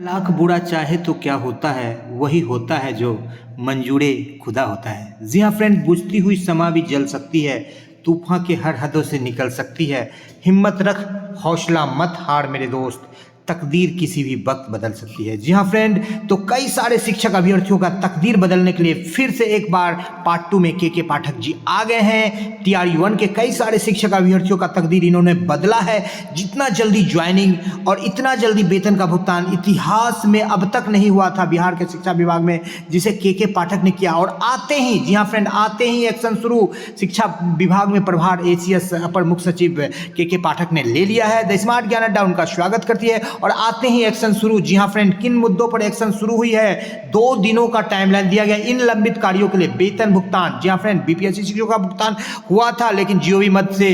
लाख बुरा चाहे तो क्या होता है, वही होता है जो मंजूरे खुदा होता है। जी हाँ फ्रेंड, बुझती हुई समा भी जल सकती है, तूफान के हर हदों से निकल सकती है। हिम्मत रख, हौसला मत हार मेरे दोस्त, तकदीर किसी भी वक्त बदल सकती है। जी हाँ फ्रेंड, तो कई सारे शिक्षक अभ्यर्थियों का तकदीर बदलने के लिए फिर से एक बार पार्ट 2 में के पाठक जी आ गए हैं। टीआरई 1 के कई सारे शिक्षक अभ्यर्थियों का तकदीर इन्होंने बदला है। जितना जल्दी ज्वाइनिंग और इतना जल्दी वेतन का भुगतान इतिहास में अब तक नहीं हुआ था बिहार के शिक्षा विभाग में, जिसे के पाठक ने किया। और आते ही, जी हाँ फ्रेंड, आते ही एक्शन शुरू। शिक्षा विभाग में प्रभार एसीएस अपर मुख्य सचिव के पाठक ने ले लिया है। द स्मार्ट ज्ञान अड्डा उनका स्वागत करती है और आते ही एक्शन शुरू। जी हाँ फ्रेंड, किन मुद्दों पर एक्शन शुरू हुई है? 2 दिनों का टाइमलाइन दिया गया इन लंबित कार्यों के लिए। वेतन भुगतान, जी हाँ फ्रेंड, बीपीएससी शिक्षकों का भुगतान हुआ था, लेकिन जीओवी मद से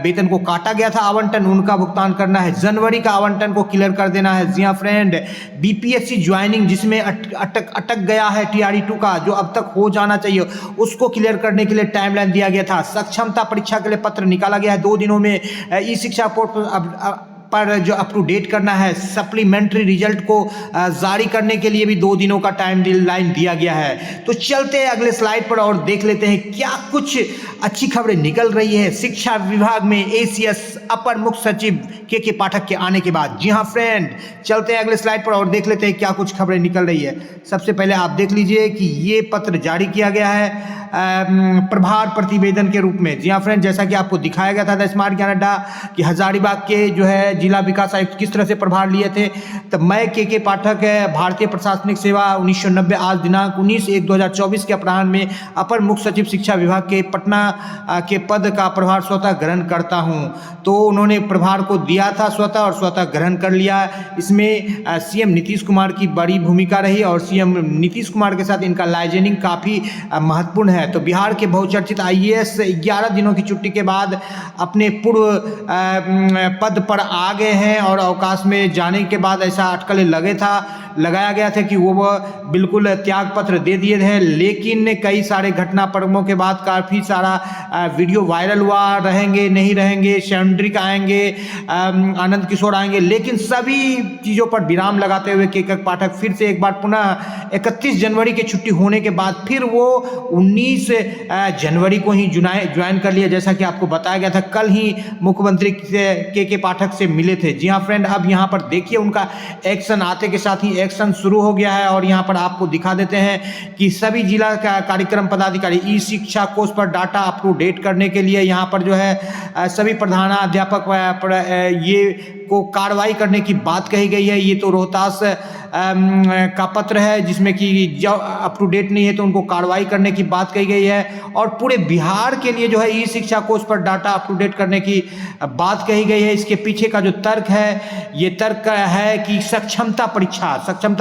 वेतन को काटा गया था आवंटन, उनका भुगतान करना है। जनवरी का आवंटन को क्लियर कर देना है। जी हाँ फ्रेंड, बीपीएससी ज्वाइनिंग जिसमें अटक गया है टीआरई 2 का, जो अब तक हो जाना चाहिए, उसको क्लियर करने के लिए टाइमलाइन दिया गया था। सक्षमता परीक्षा के लिए पत्र निकाला गया है 2 दिनों में। ई शिक्षा पोर्टल पर जो अप टू डेट करना है, सप्लीमेंट्री रिजल्ट को जारी करने के लिए भी 2 दिनों का टाइम लाइन दिया गया है। तो चलते हैं अगले स्लाइड पर और देख लेते हैं क्या कुछ अच्छी खबरें निकल रही है शिक्षा विभाग में एसीएस अपर मुख्य सचिव के पाठक के आने के बाद। जी हाँ फ्रेंड, चलते हैं अगले स्लाइड पर और देख लेते हैं क्या कुछ खबरें निकल रही है। सबसे पहले आप देख लीजिए कि ये पत्र जारी किया गया है प्रभार प्रतिवेदन के रूप में। जी हाँ फ्रेंड, जैसा कि आपको दिखाया गया था द स्मार्ट ज्ञान अड्डा कि हजारीबाग के जो है जिला विकास आयुक्त किस तरह से प्रभार लिए थे। तो मैं के पाठक भारतीय प्रशासनिक सेवा 1990 आज दिनांक 19/1/2024 के अपराह्न में अपर मुख्य सचिव शिक्षा विभाग के पटना के पद का प्रभार स्वतः ग्रहण करता हूं। तो उन्होंने प्रभार को दिया था स्वतः और स्वतः ग्रहण कर लिया। इसमें सीएम नीतीश कुमार की बड़ी भूमिका रही और सीएम नीतीश कुमार के साथ इनका लाइजनिंग काफ़ी महत्वपूर्ण है। तो बिहार के बहुचर्चित आईएएस 11 दिनों की छुट्टी के बाद अपने पूर्व पद पर आ गए हैं और अवकाश में जाने के बाद ऐसा अटकलें लगाया गया था कि वो बिल्कुल त्याग पत्र दे दिए थे। लेकिन कई सारे घटनाक्रमों के बाद काफ़ी सारा वीडियो वायरल हुआ, रहेंगे नहीं रहेंगे, चंद्रिक आएंगे, आनंद किशोर आएंगे, लेकिन सभी चीज़ों पर विराम लगाते हुए के पाठक फिर से एक बार पुनः 31 जनवरी की छुट्टी होने के बाद फिर वो 19 जनवरी को ही ज्वाइन कर लिया, जैसा कि आपको बताया गया था। कल ही मुख्यमंत्री के पाठक से मिले थे। जी हाँ फ्रेंड, अब यहाँ पर देखिए उनका एक्शन आते के साथ ही एक्शन शुरू हो गया है और यहाँ पर आपको दिखा देते हैं कि सभी जिला का कार्यक्रम पदाधिकारी ई शिक्षा कोष पर डाटा अप टू डेट करने के लिए यहाँ पर जो है सभी प्रधानाध्यापक ये को कार्रवाई करने की बात कही गई है। ये तो रोहतास का पत्र है जिसमें कि जब अप टू डेट नहीं है तो उनको कार्रवाई करने की बात कही गई है और पूरे बिहार के लिए जो है ई शिक्षा कोष पर डाटा अप टू डेट करने की बात कही गई है। इसके पीछे का जो तर्क है, ये तर्क है कि सक्षमता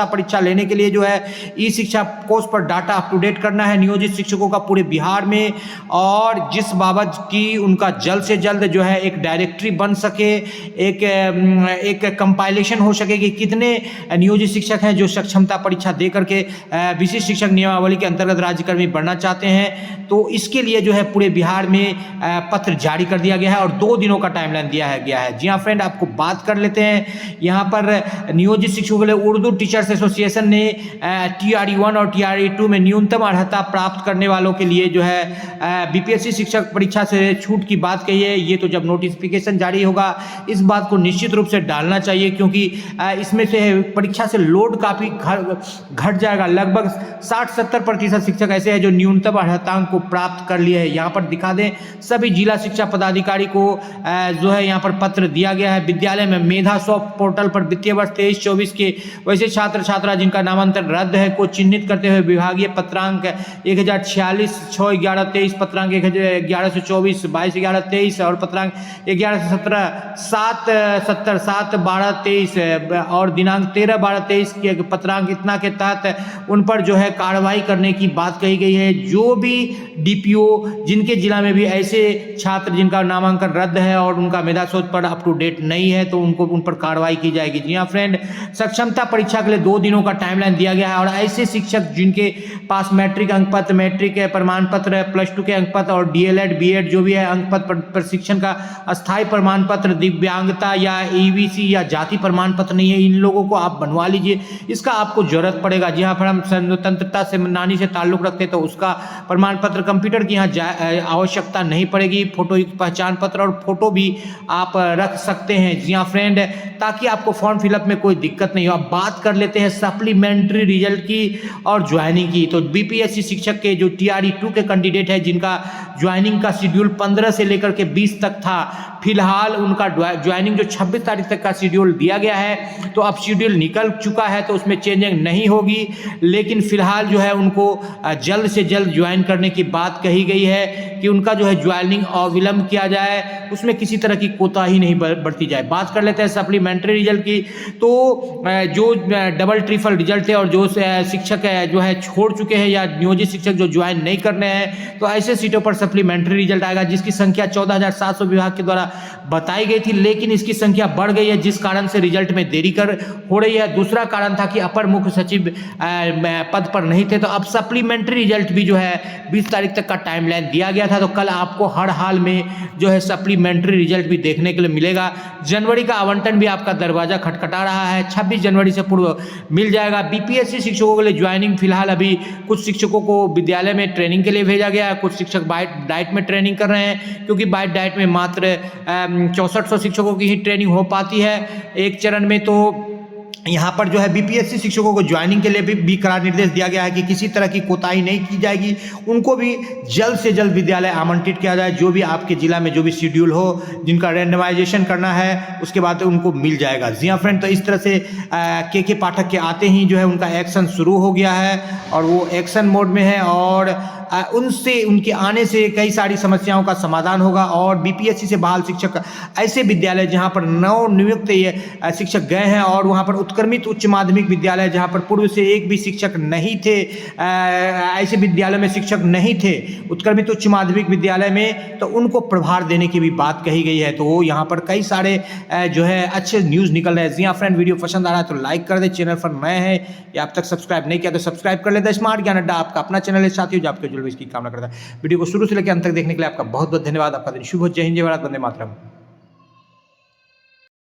परीक्षा लेने के लिए जो है ई शिक्षा कोष पर डाटा अप टू डेट करना है नियोजित शिक्षकों का पूरे बिहार में, और जिस बाबत की उनका जल्द से जल्द जो है एक डायरेक्टरी बन सके, एक कंपाइलेशन हो सके कि कितने नियोजित शिक्षक हैं जो सक्षमता परीक्षा दे करके विशिष्ट शिक्षक नियमावली के अंतर्गत राज्यकर्मी बनना चाहते हैं। तो इसके लिए जो है पूरे बिहार में पत्र जारी कर दिया गया है और 2 दिनों का टाइमलाइन दिया गया है। जी हाँ फ्रेंड, आपको बात कर लेते हैं यहाँ पर नियोजित शिक्षकों के लिए उर्दू टीचर्स एसोसिएशन ने टीआरई 1 और टीआरई 2 में न्यूनतम अर्हता प्राप्त करने वालों के लिए जो है बीपीएससी शिक्षक परीक्षा से छूट की बात कही है। ये तो जब नोटिफिकेशन जारी होगा इस बात को निश्चित रूप से डालना चाहिए, क्योंकि इसमें से परीक्षा से लोड काफ़ी घट जाएगा। लगभग 60-70% शिक्षक ऐसे हैं जो न्यूनतम अर्हतांक को प्राप्त कर लिए हैं। यहाँ पर दिखा दें सभी जिला शिक्षा पदाधिकारी को जो है यहाँ पर पत्र दिया गया है। विद्यालय में मेधा सॉफ्ट पोर्टल पर वित्तीय वर्ष 23-24 के वैसे छात्र छात्रा जिनका नामांकन रद्द है को चिन्हित करते हुए विभागीय पत्रांक 1046 6/11/23, पत्रांक 1124 22/11/23 और पत्रांक 1117 7/70 7/12/23 और दिनांक 13/12/23 के पत्रांक इतना के तहत उन पर जो है कार्रवाई करने की बात कही गई है। जो भी डीपीओ जिनके जिला में भी ऐसे छात्र जिनका नामांकन रद्द है और उनका मेधा शोध पर अप टू डेट नहीं है तो उनको उन पर कार्रवाई की जाएगी। जी हाँ फ्रेंड, सक्षमता परीक्षा के लिए 2 दिनों का टाइमलाइन दिया गया है और ऐसे शिक्षक जिनके पास मैट्रिक अंक पत्र, मैट्रिक के प्रमाण पत्र, +2 के अंक पत्र और डीएलएड बीएड जो भी है अंक पत्र, प्रशिक्षण का अस्थायी प्रमाण पत्र, दिव्यांगता या ईबीसी या जाति प्रमाण पत्र नहीं है, इन लोगों को आप बनवा लीजिए, इसका आपको जरूरत पड़ेगा। जी हाँ, फिर हम स्वतंत्रता सेनानी से ताल्लुक रखते हैं तो उसका प्रमाण पत्र, कंप्यूटर की यहाँ आवश्यकता नहीं पड़ेगी, फोटो युक्त पहचान पत्र और फोटो भी आप रख सकते हैं। जी हाँ फ्रेंड, ताकि आपको फॉर्म फिलअप में कोई दिक्कत नहीं हो। अब बात कर लेते हैं सप्लीमेंट्री रिजल्ट की और ज्वाइनिंग की। तो बीपीएससी शिक्षक के जो TRE 2 के कैंडिडेट है जिनका ज्वाइनिंग का शेड्यूल 15 से लेकर के 20 तक था, फिलहाल उनका ज्वाइनिंग जो 26 तारीख तक का शेड्यूल दिया गया है, तो अब शेड्यूल निकल चुका है तो उसमें चेंजिंग नहीं होगी, लेकिन फिलहाल जो है उनको जल्द से जल्द ज्वाइन करने की बात कही गई है कि उनका जो है ज्वाइनिंग अविलंब किया जाए, उसमें किसी तरह की कोताही नहीं बरती जाए। बात कर लेते हैं सप्लीमेंट्री रिजल्ट की। तो जो डबल ट्रिपल रिजल्ट है और जो शिक्षक जो है छोड़ चुके हैं या नियोजित शिक्षक जो ज्वाइन नहीं करने हैं, तो ऐसे सीटों पर सप्लीमेंट्री रिजल्ट आएगा जिसकी संख्या 14,700 विभाग के द्वारा बताई गई थी, लेकिन इसकी संख्या बढ़ गई है जिस कारण से रिजल्ट में देरी हो रही है। दूसरा कारण था कि अपर मुख्य सचिव पद पर नहीं थे, तो अब सप्लीमेंट्री रिजल्ट भी जो है 20 तारीख तक का टाइमलाइन दिया गया था, तो कल आपको हर हाल में जो है सप्लीमेंट्री रिजल्ट भी देखने के लिए मिलेगा। जनवरी का आवंटन भी आपका दरवाजा खटखटा रहा है, 26 जनवरी से पूर्व मिल जाएगा। बीपीएससी शिक्षकों के लिए ज्वाइनिंग फिलहाल अभी कुछ शिक्षकों को विद्यालय में ट्रेनिंग के लिए भेजा गया है, कुछ शिक्षक बाइट डाइट में ट्रेनिंग कर रहे हैं, क्योंकि बाइट डाइट में मात्र 6400 शिक्षकों की ही ट्रेनिंग हो पाती है एक चरण में। तो यहाँ पर जो है बीपीएससी शिक्षकों को ज्वाइनिंग के लिए भी करार निर्देश दिया गया है कि किसी तरह की कोताही नहीं की जाएगी, उनको भी जल्द से जल्द विद्यालय आमंत्रित किया जाए। जो भी आपके जिला में जो भी शेड्यूल हो, जिनका रैंडमाइजेशन करना है, उसके बाद उनको मिल जाएगा। जी हाँ फ्रेंड, तो इस तरह से के पाठक के आते ही जो है उनका एक्शन शुरू हो गया है और वो एक्शन मोड में है और उनके आने से कई सारी समस्याओं का समाधान होगा। और बीपीएससी से बहाल शिक्षक ऐसे विद्यालय जहां पर नवनियुक्त शिक्षक गए हैं और वहां पर उत्क्रमित उच्च माध्यमिक विद्यालय जहां पर पूर्व से एक भी शिक्षक नहीं थे, ऐसे विद्यालय में शिक्षक नहीं थे उत्क्रमित उच्च माध्यमिक विद्यालय में, तो उनको प्रभार देने की भी बात कही गई है। तो यहाँ पर कई सारे जो है अच्छे न्यूज़ निकल रहे हैं। जी हाँ फ्रेंड, वीडियो पसंद आ रहा है तो लाइक कर दे, चैनल पर नए हैं या अब तक सब्सक्राइब नहीं किया तो सब्सक्राइब कर लेते। स्मार्ट ज्ञान अड्डा आपका अपना चैनल है साथियों, जो आपके इसकी कामना करता है। वीडियो को शुरू से लेकर अंत तक देखने के लिए आपका बहुत बहुत धन्यवाद। आपका दिन शुभ हो। जय हिंद, जय भारत, वंदे मातरम।